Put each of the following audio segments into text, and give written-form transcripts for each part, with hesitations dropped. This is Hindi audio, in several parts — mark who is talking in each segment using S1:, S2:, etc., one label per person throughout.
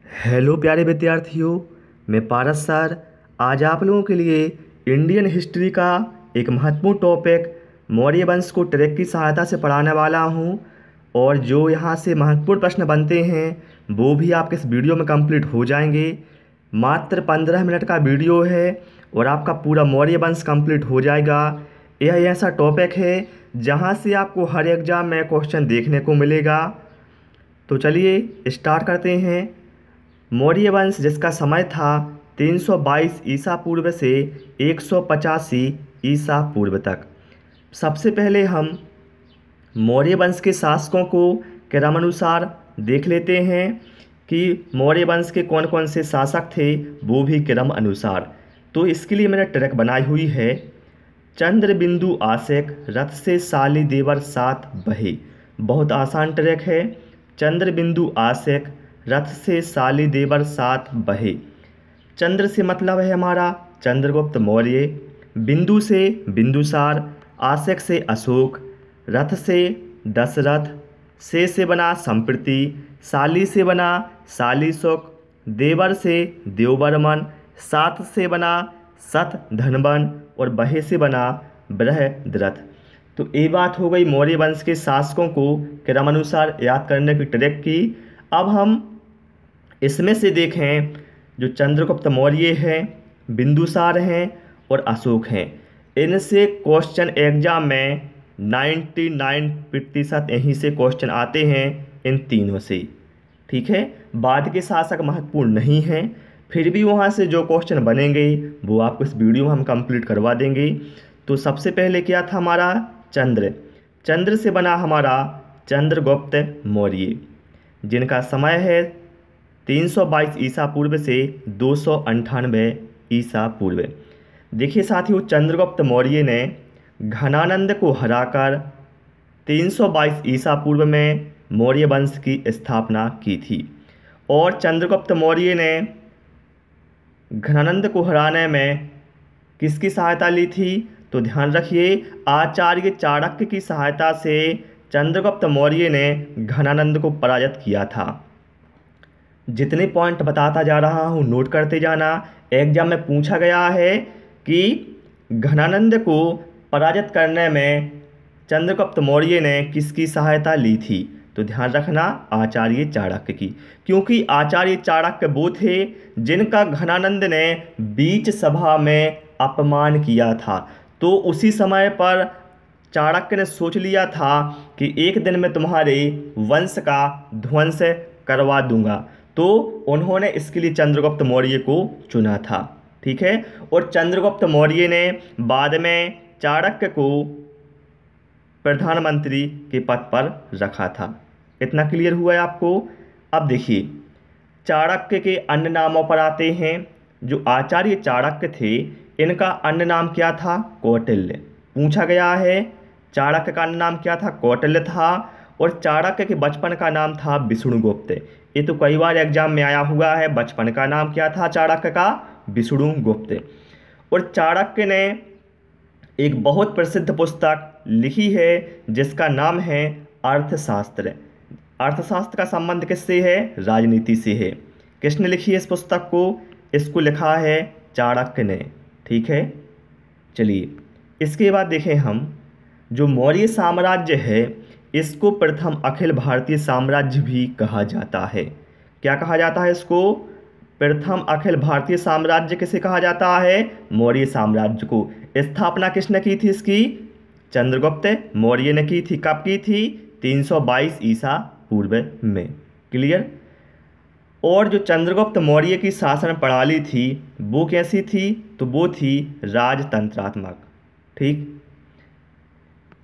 S1: हेलो प्यारे विद्यार्थियों, मैं पारस सर आज आप लोगों के लिए इंडियन हिस्ट्री का एक महत्वपूर्ण टॉपिक मौर्य वंश को ट्रैक की सहायता से पढ़ाने वाला हूं। और जो यहां से महत्वपूर्ण प्रश्न बनते हैं वो भी आपके इस वीडियो में कंप्लीट हो जाएंगे। मात्र 15 मिनट का वीडियो है और आपका पूरा मौर्य वंश कंप्लीट हो जाएगा। यह ऐसा टॉपिक है जहां से आपको हर एग्जाम में क्वेश्चन देखने को मिलेगा। तो चलिए स्टार्ट करते हैं। मौर्य वंश जिसका समय था 322 ईसा पूर्व से 185 ईसा पूर्व तक। सबसे पहले हम मौर्य वंश के शासकों को क्रमानुसार देख लेते हैं कि मौर्य वंश के कौन कौन से शासक थे, वो भी क्रम अनुसार। तो इसके लिए मैंने ट्रैक बनाई हुई है। चंद्रबिंदु आसेक रथ से साली देवर सात बहे। बहुत आसान ट्रैक है। चंद्रबिंदु आसेक रथ से साली देवर सात बहे। चंद्र से मतलब है हमारा चंद्रगुप्त मौर्य, बिंदु से बिंदुसार, आसेक से अशोक, रथ से दशरथ, से बना संप्रति, साली से बना शालीशुक, देवर से देववर्मन, सात से बना सत धनवन और बहे से बना बृहद्रथ। तो ये बात हो गई मौर्य वंश के शासकों को क्रमानुसार याद करने की ट्रैक की। अब हम इसमें से देखें जो चंद्रगुप्त मौर्य हैं, बिंदुसार हैं और अशोक हैं। इनसे क्वेश्चन एग्जाम में 99% यहीं से क्वेश्चन आते हैं, इन तीनों से। ठीक है, बाद के शासक महत्वपूर्ण नहीं हैं, फिर भी वहाँ से जो क्वेश्चन बनेंगे वो आपको इस वीडियो में हम कंप्लीट करवा देंगे। तो सबसे पहले क्या था हमारा चंद्र से बना हमारा चंद्रगुप्त मौर्य, जिनका समय है 322 ईसा पूर्व से 298 ईसा पूर्व। देखिए साथियों, चंद्रगुप्त मौर्य ने घनानंद को हराकर 322 ईसा पूर्व में मौर्य वंश की स्थापना की थी। और चंद्रगुप्त मौर्य ने घनानंद को हराने में किसकी सहायता ली थी? तो ध्यान रखिए, आचार्य चाणक्य की सहायता से चंद्रगुप्त मौर्य ने घनानंद को पराजित किया था। जितने पॉइंट बताता जा रहा हूँ नोट करते जाना। एग्जाम में पूछा गया है कि घनानंद को पराजित करने में चंद्रगुप्त मौर्य ने किसकी सहायता ली थी? तो ध्यान रखना, आचार्य चाणक्य की। क्योंकि आचार्य चाणक्य वो थे जिनका घनानंद ने बीच सभा में अपमान किया था। तो उसी समय पर चाणक्य ने सोच लिया था कि एक दिन में तुम्हारे वंश का ध्वंस करवा दूंगा। तो उन्होंने इसके लिए चंद्रगुप्त मौर्य को चुना था। ठीक है, और चंद्रगुप्त मौर्य ने बाद में चाणक्य को प्रधानमंत्री के पद पर रखा था। इतना क्लियर हुआ है आपको? अब देखिए, चाणक्य के अन्य नामों पर आते हैं। जो आचार्य चाणक्य थे, इनका अन्य नाम क्या था? कौटिल्य। पूछा गया है चाणक्य का अन्य नाम क्या था? कौटिल्य था। और चाणक्य के बचपन का नाम था विष्णुगुप्त। ये तो कई बार एग्जाम में आया हुआ है। बचपन का नाम क्या था चाणक्य का? विष्णुगुप्त। और चाणक्य ने एक बहुत प्रसिद्ध पुस्तक लिखी है जिसका नाम है अर्थशास्त्र। अर्थशास्त्र का संबंध किससे है? राजनीति से है। किसने लिखी है इस पुस्तक को? इसको लिखा है चाणक्य ने। ठीक है, चलिए इसके बाद देखें हम जो मौर्य साम्राज्य है, इसको प्रथम अखिल भारतीय साम्राज्य भी कहा जाता है। क्या कहा जाता है इसको? प्रथम अखिल भारतीय साम्राज्य किसे कहा जाता है? मौर्य साम्राज्य को। स्थापना किसने की थी इसकी? चंद्रगुप्त मौर्य ने की थी। कब की थी? 322 ईसा पूर्व में। क्लियर? और जो चंद्रगुप्त मौर्य की शासन प्रणाली थी वो कैसी थी? तो वो थी राजतंत्रात्मक। ठीक,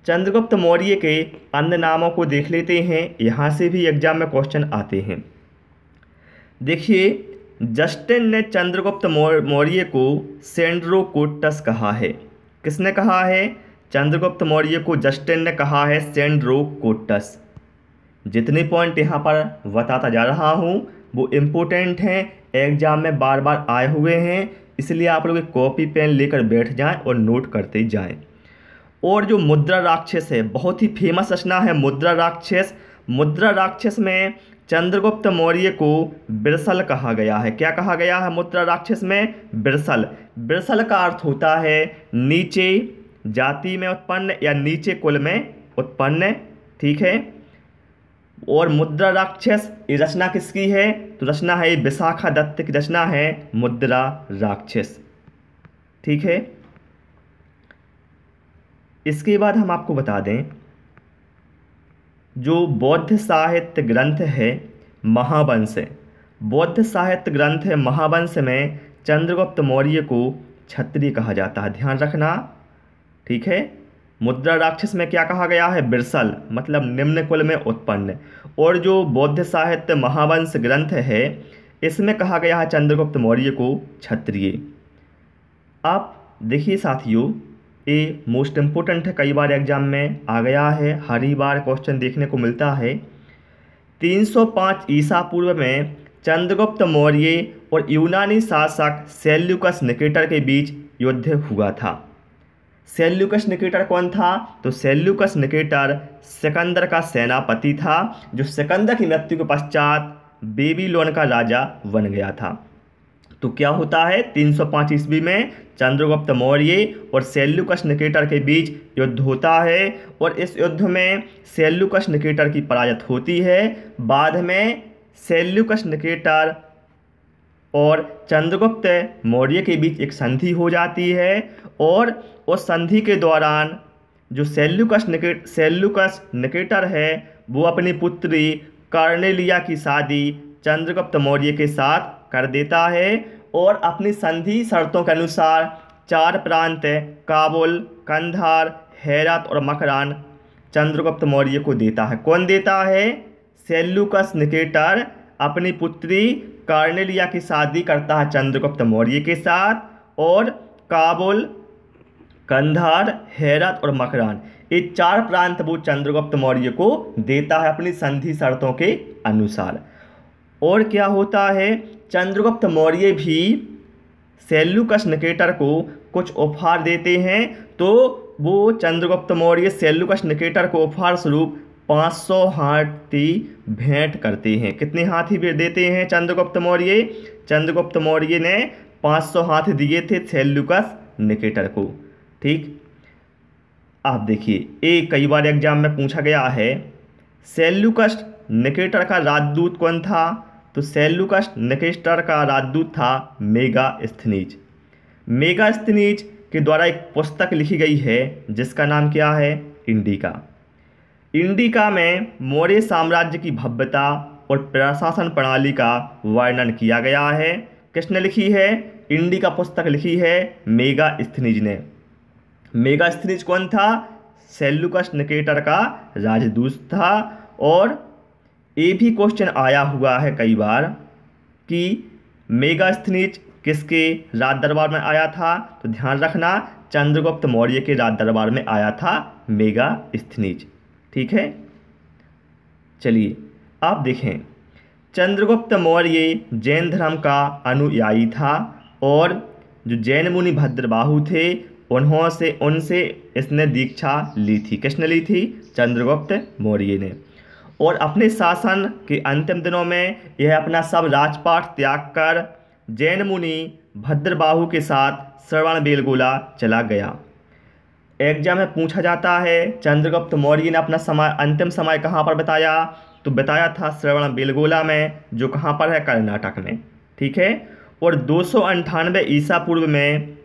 S1: चंद्रगुप्त मौर्य के अन्य नामों को देख लेते हैं, यहाँ से भी एग्जाम में क्वेश्चन आते हैं। देखिए, जस्टिन ने चंद्रगुप्त मौर्य को सेंड्रोकोटस कहा है। किसने कहा है? चंद्रगुप्त मौर्य को जस्टिन ने कहा है सेंड्रोकोटस। जितने पॉइंट यहाँ पर बताता जा रहा हूँ वो इम्पोर्टेंट हैं, एग्जाम में बार बार आए हुए हैं, इसलिए आप लोग कॉपी पेन लेकर बैठ जाएं और नोट करते जाएं। और जो मुद्रा राक्षस है, बहुत ही फेमस रचना है मुद्रा राक्षस। मुद्रा राक्षस में चंद्रगुप्त मौर्य को बिरसल कहा गया है। क्या कहा गया है मुद्रा राक्षस में? बिरसल। बिरसल का अर्थ होता है नीचे जाति में उत्पन्न या नीचे कुल में उत्पन्न, ठीक है। और मुद्रा राक्षस ये रचना किसकी है? तो रचना है विशाखा दत्त की रचना है मुद्रा राक्षस, ठीक है। इसके बाद हम आपको बता दें, जो बौद्ध साहित्य ग्रंथ है महावंश, बौद्ध साहित्य ग्रंथ है महावंश में चंद्रगुप्त मौर्य को क्षत्रिय कहा जाता है, ध्यान रखना, ठीक है। मुद्रा राक्षस में क्या कहा गया है? बिरसल, मतलब निम्न कुल में उत्पन्न। और जो बौद्ध साहित्य महावंश ग्रंथ है इसमें कहा गया है चंद्रगुप्त मौर्य को क्षत्रिय। आप देखिए साथियों, ये मोस्ट इम्पोर्टेंट है, कई बार एग्जाम में आ गया है, हर ही बार क्वेश्चन देखने को मिलता है। 305 ईसा पूर्व में चंद्रगुप्त मौर्य और यूनानी शासक सेल्यूकस निकेटर के बीच युद्ध हुआ था। सेल्यूकस निकेटर कौन था? तो सेल्यूकस निकेटर सिकंदर का सेनापति था, जो सिकंदर की मृत्यु के पश्चात बेबीलोन का राजा बन गया था। तो क्या होता है, 305 ईस्वी में चंद्रगुप्त मौर्य और सेल्यूकस निकेटर के बीच युद्ध होता है और इस युद्ध में सेल्यूकस निकेटर की पराजय होती है। बाद में सेल्यूकस निकेटर और चंद्रगुप्त मौर्य के बीच एक संधि हो जाती है और उस संधि के दौरान जो सेल्यूकस निकेटर है वो अपनी पुत्री कार्नेलिया की शादी चंद्रगुप्त मौर्य के साथ कर देता है और अपनी संधि शर्तों के अनुसार 4 प्रांत काबुल, कंधार, हेरात और मकरान चंद्रगुप्त मौर्य को देता है। कौन देता है? सेल्यूकस निकेटर अपनी पुत्री कार्नेलिया की शादी करता है चंद्रगुप्त मौर्य के साथ और काबुल, कंधार, हेरात और मकरान ये 4 प्रांत वो चंद्रगुप्त मौर्य को देता है अपनी संधि शर्तों के अनुसार। और क्या होता है, चंद्रगुप्त मौर्य भी सेल्यूकस निकेटर को कुछ उपहार देते हैं। तो वो चंद्रगुप्त मौर्य सेल्यूकस निकेटर को उपहार स्वरूप 500 हाथी भेंट करते हैं। कितने हाथी देते हैं चंद्रगुप्त मौर्य? चंद्रगुप्त मौर्य ने 500 हाथी दिए थे सेल्यूकस निकेटर को, ठीक। आप देखिए, एक कई बार एग्जाम में पूछा गया है, सेल्यूकस निकेटर का राजदूत कौन था? तो सेल्यूकस निकेटर का राजदूत था मेगास्थनीज। मेगास्थनीज के द्वारा एक पुस्तक लिखी गई है जिसका नाम क्या है? इंडिका। इंडिका में मौर्य साम्राज्य की भव्यता और प्रशासन प्रणाली का वर्णन किया गया है। किसने लिखी है? इंडिका पुस्तक लिखी है मेगास्थनीज ने। मेगास्थनीज कौन था? सेल्यूकस निकेटर का राजदूत था। और ये भी क्वेश्चन आया हुआ है कई बार कि मेगास्थनीज किसके राज दरबार में आया था? तो ध्यान रखना, चंद्रगुप्त मौर्य के राज दरबार में आया था मेगास्थनीज, ठीक है। चलिए आप देखें, चंद्रगुप्त मौर्य जैन धर्म का अनुयायी था और जो जैन मुनि भद्रबाहु थे उनसे इसने दीक्षा ली थी। किसने ली थी? चंद्रगुप्त मौर्य ने। और अपने शासन के अंतिम दिनों में यह अपना सब राजपाट त्याग कर जैन मुनि भद्रबाहु के साथ श्रवणबेलगोला चला गया। एग्जाम में पूछा जाता है चंद्रगुप्त मौर्य ने अपना अंतिम समय कहाँ पर बिताया? तो बताया था श्रवणबेलगोला में, जो कहाँ पर है? कर्नाटक में, ठीक है। और 298 ईसा पूर्व में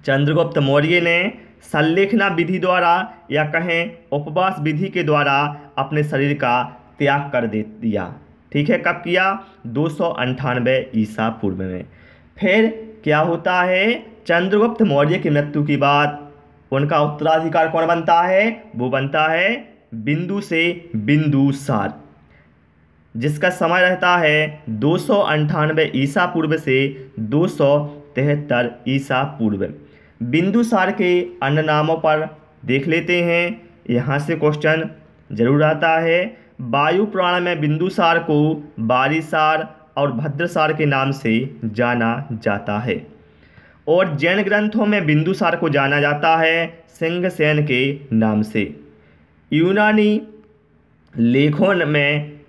S1: चंद्रगुप्त मौर्य ने संलेखना विधि द्वारा या कहें उपवास विधि के द्वारा अपने शरीर का त्याग कर दिया, ठीक है। कब किया? 298 ईसा पूर्व में। फिर क्या होता है, चंद्रगुप्त मौर्य की मृत्यु के बाद उनका उत्तराधिकार कौन बनता है? वो बनता है बिंदु से बिंदुसार, जिसका समय रहता है 298 ईसा पूर्व से 273 ईसा पूर्व। बिंदुसार के अन्य नामों पर देख लेते हैं, यहाँ से क्वेश्चन जरूर आता है। वायु पुराण में बिंदुसार को बारीसार और भद्रसार के नाम से जाना जाता है और जैन ग्रंथों में बिंदुसार को जाना जाता है सिंहसेन के नाम से। यूनानी लेखों में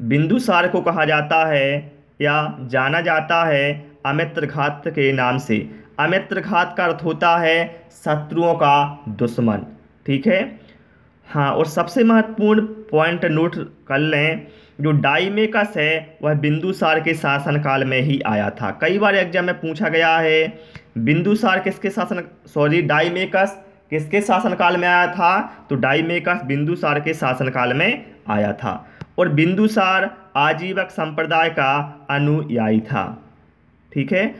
S1: बिंदुसार को कहा जाता है या जाना जाता है अमित्रघात के नाम से। अमित्रघात का अर्थ होता है शत्रुओं का दुश्मन। ठीक है। हाँ, और सबसे महत्वपूर्ण पॉइंट नोट कर लें, जो डाइमेकस है वह बिंदुसार के शासनकाल में ही आया था। कई बार एग्जाम में पूछा गया है बिंदुसार किसके शासन डाइमेकस किसके शासनकाल में आया था, तो डाइमेकस बिंदुसार के शासनकाल में आया था। और बिंदुसार आजीवक संप्रदाय का अनुयायी था। ठीक है।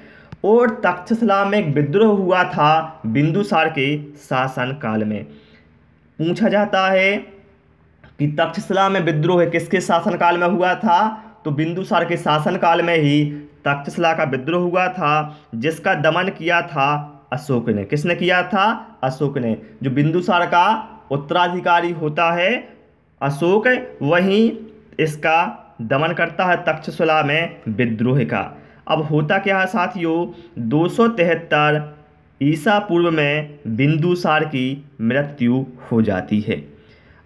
S1: और तक्षशिला में एक विद्रोह हुआ था बिंदुसार के शासनकाल में। पूछा जाता है कि तक्षशिला में विद्रोह किसके शासनकाल में हुआ था, तो बिंदुसार के शासनकाल में ही तक्षशिला का विद्रोह हुआ था, जिसका दमन किया था अशोक ने। किसने किया था? अशोक ने। जो बिंदुसार का उत्तराधिकारी होता है अशोक, वही इसका दमन करता है तक्षशिला में विद्रोह का। अब होता क्या है साथियों, 273 ईसा पूर्व में बिंदुसार की मृत्यु हो जाती है।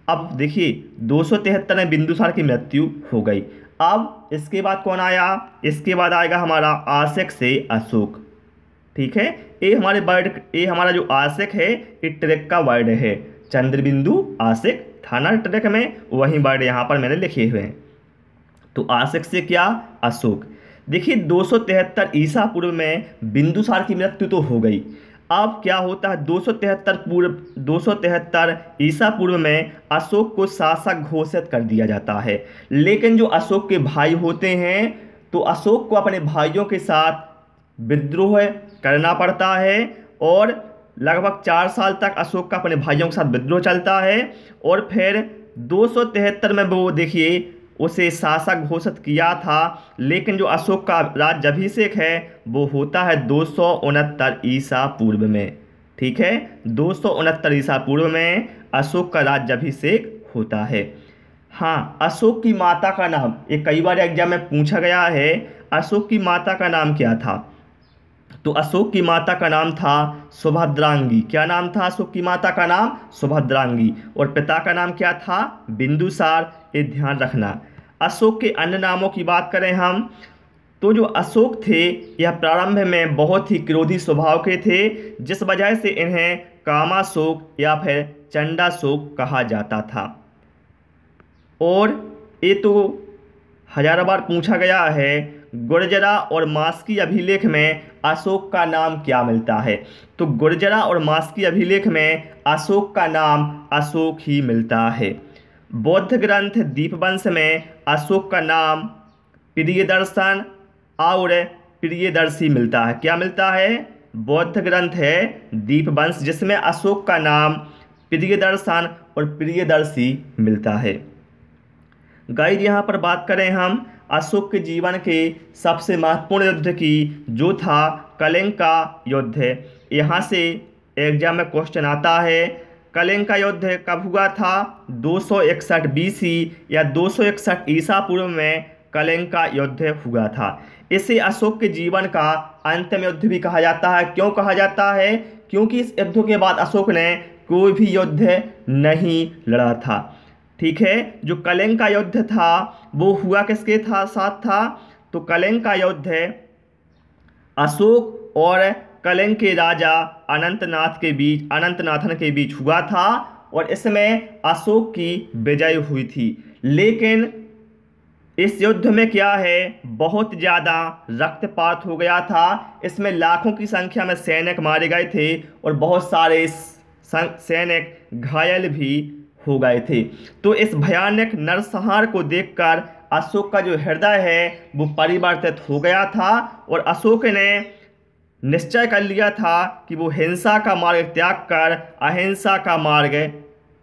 S1: अब देखिए 273 में बिंदुसार की मृत्यु हो गई। अब इसके बाद कौन आया? इसके बाद आएगा हमारा आशक से अशोक। ठीक है। ये हमारा जो आशक है ये ट्रैक का वर्ड है। चंद्रबिंदु आशक था ना ट्रैक में, वही वर्ड यहाँ पर मैंने लिखे हुए हैं। तो आशक से क्या? अशोक। देखिए 273 ईसा पूर्व में बिंदुसार की मृत्यु तो हो गई। अब क्या होता है, 273 ईसा पूर्व में अशोक को शासक घोषित कर दिया जाता है। लेकिन जो अशोक के भाई होते हैं, तो अशोक को अपने भाइयों के साथ विद्रोह करना पड़ता है और लगभग 4 साल तक अशोक का अपने भाइयों के साथ विद्रोह चलता है। और फिर 273 में वो देखिए उसे शासक घोषित किया था। लेकिन जो अशोक का राज्याभिषेक है वो होता है 269 ईसा पूर्व में। ठीक है। 269 ईसा पूर्व में अशोक का राज्याभिषेक होता है। हाँ, अशोक की माता का नाम, ये कई बार एग्जाम में पूछा गया है, अशोक की माता का नाम क्या था? तो अशोक की माता का नाम था सुभद्रांगी। क्या नाम था अशोक की माता का? नाम सुभद्रांगी। और पिता का नाम क्या था? बिंदुसार। ये ध्यान रखना। अशोक के अन्य नामों की बात करें हम, तो जो अशोक थे यह प्रारंभ में बहुत ही क्रोधी स्वभाव के थे, जिस वजह से इन्हें कामाशोक या फिर चंडाशोक कहा जाता था। और ये तो हजारों बार पूछा गया है, गुर्जरा और मास्की अभिलेख में अशोक का नाम क्या मिलता है? तो गुर्जरा और मास्की अभिलेख में अशोक का नाम अशोक ही मिलता है। बौद्ध ग्रंथ दीपवंश में अशोक का नाम प्रियदर्शन और प्रियदर्शी मिलता है। क्या मिलता है? बौद्ध ग्रंथ है दीपवंश, जिसमें अशोक का नाम प्रियदर्शन और प्रियदर्शी मिलता है। गाइस यहाँ पर बात करें हम अशोक के जीवन के सबसे महत्वपूर्ण युद्ध की, जो था कलिंग का युद्ध। यहाँ से एग्जाम में क्वेश्चन आता है, कलिंग का युद्ध कब हुआ था? 261 बीसी या 261 ईसा पूर्व में कलिंग का युद्ध हुआ था। इसे अशोक के जीवन का अंतिम युद्ध भी कहा जाता है। क्यों कहा जाता है? क्योंकि इस युद्ध के बाद अशोक ने कोई भी युद्ध नहीं लड़ा था। ठीक है। जो कलिंग का युद्ध था वो हुआ किसके साथ था? तो कलिंग का युद्ध अशोक और कलिंग के राजा अनंतनाथन के बीच हुआ था, और इसमें अशोक की विजय हुई थी। लेकिन इस युद्ध में क्या है, बहुत ज़्यादा रक्तपात हो गया था। इसमें लाखों की संख्या में सैनिक मारे गए थे और बहुत सारे सैनिक घायल भी हो गए थे। तो इस भयानक नरसंहार को देखकर अशोक का जो हृदय है वो परिवर्तित हो गया था, और अशोक ने निश्चय कर लिया था कि वो हिंसा का मार्ग त्याग कर अहिंसा का मार्ग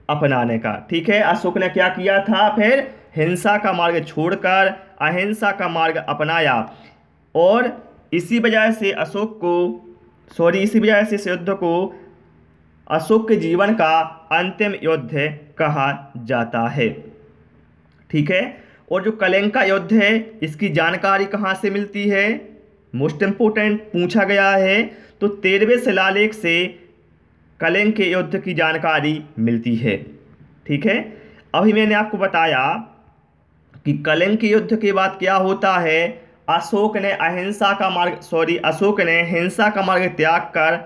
S1: अपनाने का। ठीक है। अशोक ने क्या किया था? फिर हिंसा का मार्ग छोड़कर अहिंसा का मार्ग अपनाया, और इसी वजह से इस युद्ध को अशोक के जीवन का अंतिम युद्ध कहा जाता है। ठीक है। और जो कलिंग का युद्ध है इसकी जानकारी कहाँ से मिलती है? मोस्ट इम्पोर्टेंट पूछा गया है। तो 13वें शिलालेख से कलिंग के युद्ध की जानकारी मिलती है। ठीक है। अभी मैंने आपको बताया कि कलिंग के युद्ध के बाद क्या होता है, अशोक ने अशोक ने हिंसा का मार्ग त्याग कर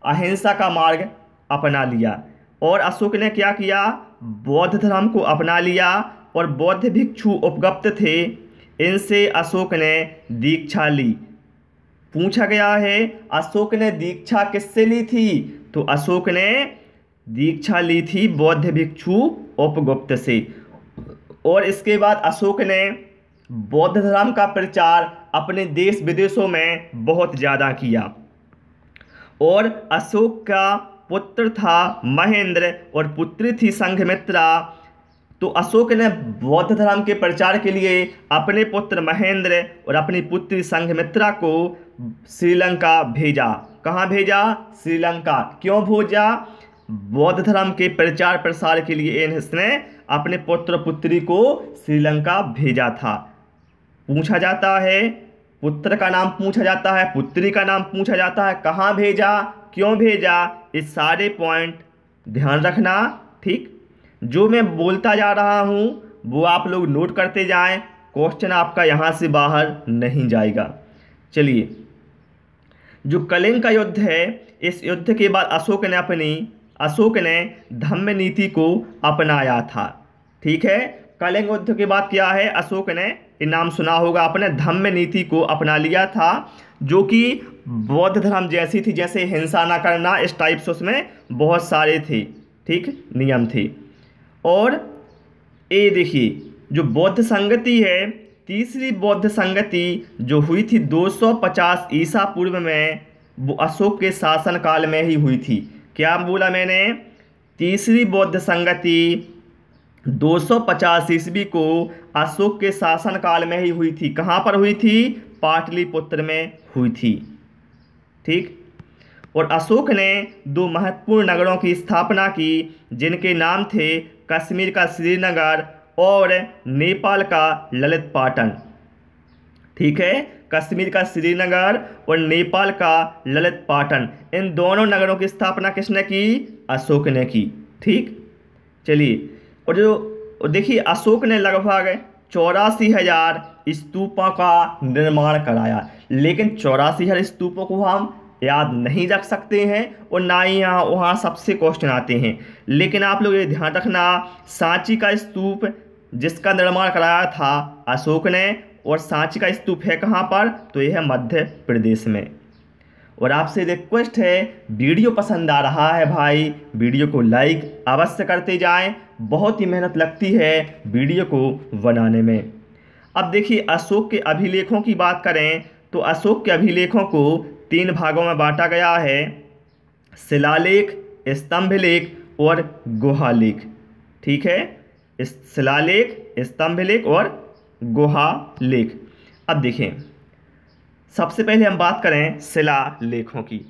S1: अहिंसा का मार्ग अपना लिया। और अशोक ने क्या किया, बौद्ध धर्म को अपना लिया। और बौद्ध भिक्षु उपगुप्त थे, इनसे अशोक ने दीक्षा ली। पूछा गया है अशोक ने दीक्षा किससे ली थी, तो अशोक ने दीक्षा ली थी बौद्ध भिक्षु उपगुप्त से। और इसके बाद अशोक ने बौद्ध धर्म का प्रचार अपने देश विदेशों में बहुत ज़्यादा किया। और अशोक का पुत्र था महेंद्र और पुत्री थी संघमित्रा। तो अशोक ने बौद्ध धर्म के प्रचार के लिए अपने पुत्र महेंद्र और अपनी पुत्री संघमित्रा को श्रीलंका भेजा। कहाँ भेजा, श्रीलंका। क्यों भेजा, बौद्ध धर्म के प्रचार प्रसार के लिए इसने अपने पुत्र पुत्री को श्रीलंका भेजा था। पूछा जाता है, पुत्र का नाम पूछा जाता है, पुत्री का नाम पूछा जाता है, कहाँ भेजा, क्यों भेजा, इस सारे पॉइंट ध्यान रखना। ठीक, जो मैं बोलता जा रहा हूँ वो आप लोग नोट करते जाएं, क्वेश्चन आपका यहाँ से बाहर नहीं जाएगा। चलिए, जो कलिंग का युद्ध है, इस युद्ध के बाद अशोक ने धम्म नीति को अपनाया था। ठीक है, कलिंग युद्ध के बाद क्या है, अशोक ने, ये नाम सुना होगा आपने, धम्म नीति को अपना लिया था, जो कि बौद्ध धर्म जैसी थी, जैसे हिंसा ना करना, इस टाइप से उसमें बहुत सारे थे, ठीक, नियम थे। और ये देखिए, जो बौद्ध संगति है, तीसरी बौद्ध संगति जो हुई थी 250 ईसा पूर्व में, वो अशोक के शासनकाल में ही हुई थी। क्या बोला मैंने, तीसरी बौद्ध संगति 250 ईस्वी को अशोक के शासनकाल में ही हुई थी। कहाँ पर हुई थी, पाटलिपुत्र में हुई थी। ठीक, और अशोक ने 2 महत्वपूर्ण नगरों की स्थापना की, जिनके नाम थे कश्मीर का श्रीनगर और नेपाल का ललित पाटन। ठीक है, कश्मीर का श्रीनगर और नेपाल का ललित पाटन, इन दोनों नगरों की स्थापना किसने की, अशोक ने की। ठीक, चलिए, और जो देखिए अशोक ने लगभग 84,000 स्तूपों का निर्माण कराया। लेकिन 84,000 स्तूपों को हम याद नहीं रख सकते हैं और ना ही यहाँ वहाँ सबसे क्वेश्चन आते हैं। लेकिन आप लोग ये ध्यान रखना, सांची का स्तूप जिसका निर्माण कराया था अशोक ने, और सांची का स्तूप है कहाँ पर, तो यह है मध्य प्रदेश में। और आपसे रिक्वेस्ट है, वीडियो पसंद आ रहा है भाई, वीडियो को लाइक अवश्य करते जाएं, बहुत ही मेहनत लगती है वीडियो को बनाने में। अब देखिए, अशोक के अभिलेखों की बात करें तो अशोक के अभिलेखों को 3 भागों में बांटा गया है, शिलालेख, स्तंभलेख और गुहालेख। ठीक है, शिलालेख, स्तंभलेख और गुहालेख। अब देखें, सबसे पहले हम बात करें शिलालेखों की।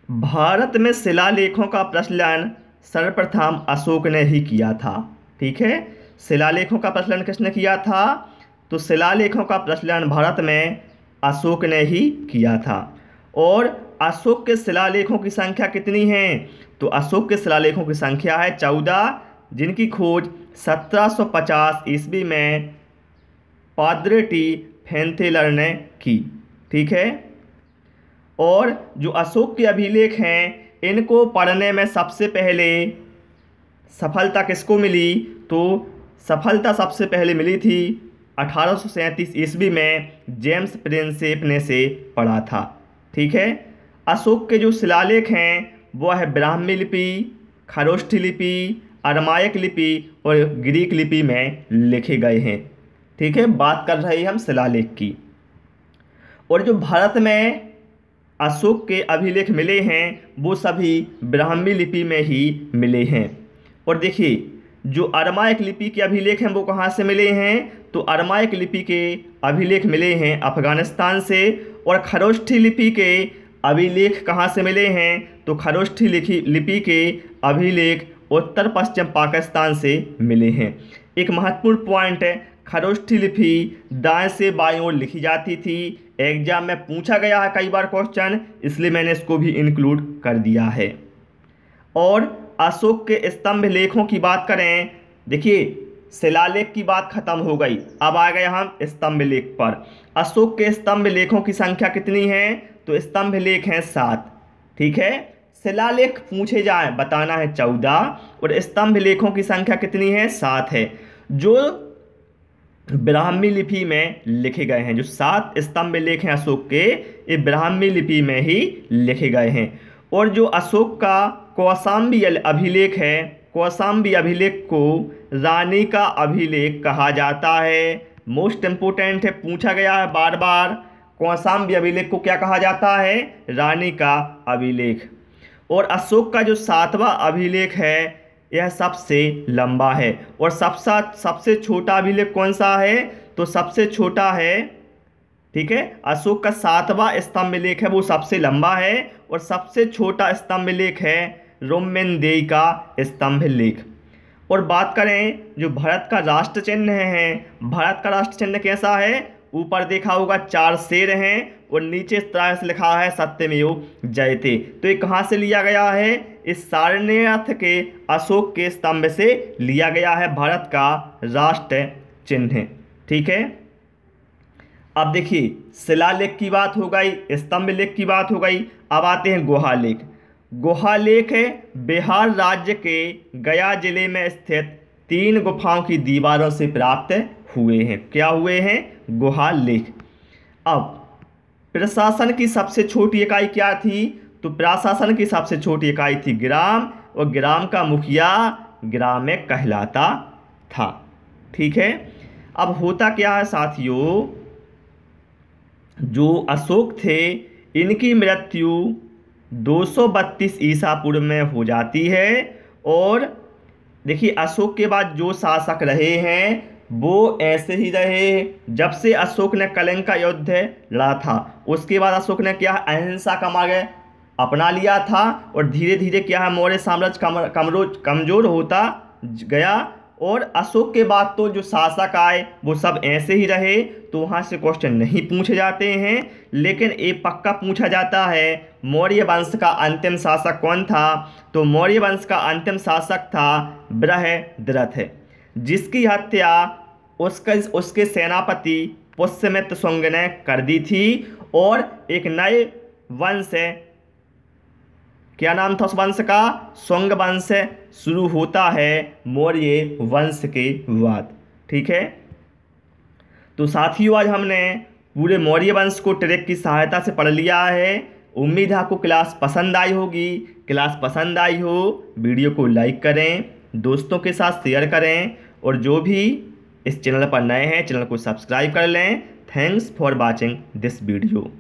S1: भारत में शिलालेखों का प्रचलन सर्वप्रथम अशोक ने ही किया था। ठीक है, शिलालेखों का प्रचलन किसने किया था, तो शिलालेखों का प्रचलन भारत में अशोक ने ही किया था। और अशोक के शिलालेखों की संख्या कितनी है, तो अशोक के शिलालेखों की संख्या है 14, जिनकी खोज 1750 ईस्वी में पाद्रे टी फेंथेलर ने की। ठीक है, और जो अशोक के अभिलेख हैं, इनको पढ़ने में सबसे पहले सफलता किसको मिली, तो सफलता सबसे पहले मिली थी 1837 ईस्वी में जेम्स प्रिंसेप ने से पढ़ा था। ठीक है, अशोक के जो शिलालेख हैं वो है ब्राह्मी लिपि, खरोष्ठी लिपि, अरमाइक लिपि और ग्रीक लिपि में लिखे गए हैं। ठीक है, बात कर रहे हैं हम शिलालेख की। और जो भारत में अशोक के अभिलेख मिले हैं वो सभी ब्राह्मी लिपि में ही मिले हैं। और देखिए, जो अरमाइक लिपि के अभिलेख हैं वो कहाँ से मिले हैं, तो अरमाइक लिपि के अभिलेख मिले हैं अफगानिस्तान से। और खरोष्ठी लिपि के अभिलेख कहाँ से मिले हैं, तो खरोष्ठी लिपि के अभिलेख उत्तर पश्चिम पाकिस्तान से मिले हैं। एक महत्वपूर्ण पॉइंट है, खरोष्ठी लिपि दाएं से बाएं ओर लिखी जाती थी। एग्जाम में पूछा गया है कई बार क्वेश्चन, इसलिए मैंने इसको भी इंक्लूड कर दिया है। और अशोक के स्तंभ लेखों की बात करें देखिए शिलालेख की बात खत्म हो गई, अब आ गए हम स्तंभ लेख पर। अशोक के स्तंभ लेखों की संख्या कितनी है? तो स्तंभ लेख हैं 7। ठीक है, शिलालेख पूछे जाए बताना है 14 और स्तंभ लेखों की संख्या कितनी है? 7 है, जो ब्राह्मी लिपि में लिखे गए हैं। जो 7 स्तंभ लेख हैं अशोक के, ये ब्राह्मी लिपि में ही लिखे गए हैं। और जो अशोक का कौशाम्बी अभिलेख है, कौशाम्बी अभिलेख को रानी का अभिलेख कहा जाता है। मोस्ट इंपोर्टेंट है, पूछा गया है बार बार। कौशाम्बी अभिलेख को क्या कहा जाता है? रानी का अभिलेख। और अशोक का जो 7वां अभिलेख है यह सबसे लंबा है। और सबसे छोटा अभिलेख कौन सा है? तो सबसे छोटा है, ठीक है, अशोक का 7वां स्तंभ लेख है, वो सबसे लंबा है। और सबसे छोटा स्तंभ लेख है रोमेनदेई का स्तंभ लेख। और बात करें जो भारत का राष्ट्र चिन्ह है, भारत का राष्ट्र चिन्ह कैसा है? ऊपर देखा होगा 4 शेर हैं और नीचे इस तरह से लिखा है सत्यमेव जयते। तो ये कहाँ से लिया गया है? इस सारनाथ के अशोक के स्तंभ से लिया गया है भारत का राष्ट्र चिन्ह। ठीक है, अब देखिए शिलालेख की बात हो गई, स्तंभ लेख की बात हो गई, अब आते हैं गुहालेख। गुहालेख है बिहार राज्य के गया जिले में स्थित 3 गुफाओं की दीवारों से प्राप्त हुए हैं। क्या हुए हैं? गुहालेख। अब प्रशासन की सबसे छोटी इकाई क्या थी? तो प्रशासन की सबसे छोटी इकाई थी ग्राम, और ग्राम का मुखिया ग्राम्य कहलाता था। ठीक है, अब होता क्या है साथियों, जो अशोक थे इनकी मृत्यु 232 ईसा पूर्व में हो जाती है। और देखिए अशोक के बाद जो शासक रहे हैं वो ऐसे ही रहे। जब से अशोक ने कलिंग का युद्ध लड़ा था, उसके बाद अशोक ने क्या अहिंसा का मार्ग अपना लिया था। और धीरे धीरे क्या है मौर्य साम्राज्य कमजोर होता गया। और अशोक के बाद तो जो शासक आए वो सब ऐसे ही रहे, तो वहाँ से क्वेश्चन नहीं पूछे जाते हैं। लेकिन एक पक्का पूछा जाता है मौर्य वंश का अंतिम शासक कौन था? तो मौर्य वंश का अंतिम शासक था बृहद्रथ, जिसकी हत्या उसके सेनापति पुष्यमित्र शुंग ने कर दी थी। और एक नए वंश, क्या नाम था उस वंश का? शुंग वंश शुरू होता है मौर्य वंश के बाद। ठीक है, तो साथियों आज हमने पूरे मौर्य वंश को ट्रैक की सहायता से पढ़ लिया है। उम्मीद है आपको क्लास पसंद आई होगी। क्लास पसंद आई हो वीडियो को लाइक करें, दोस्तों के साथ शेयर करें, और जो भी इस चैनल पर नए हैं चैनल को सब्सक्राइब कर लें। Thanks for watching this video.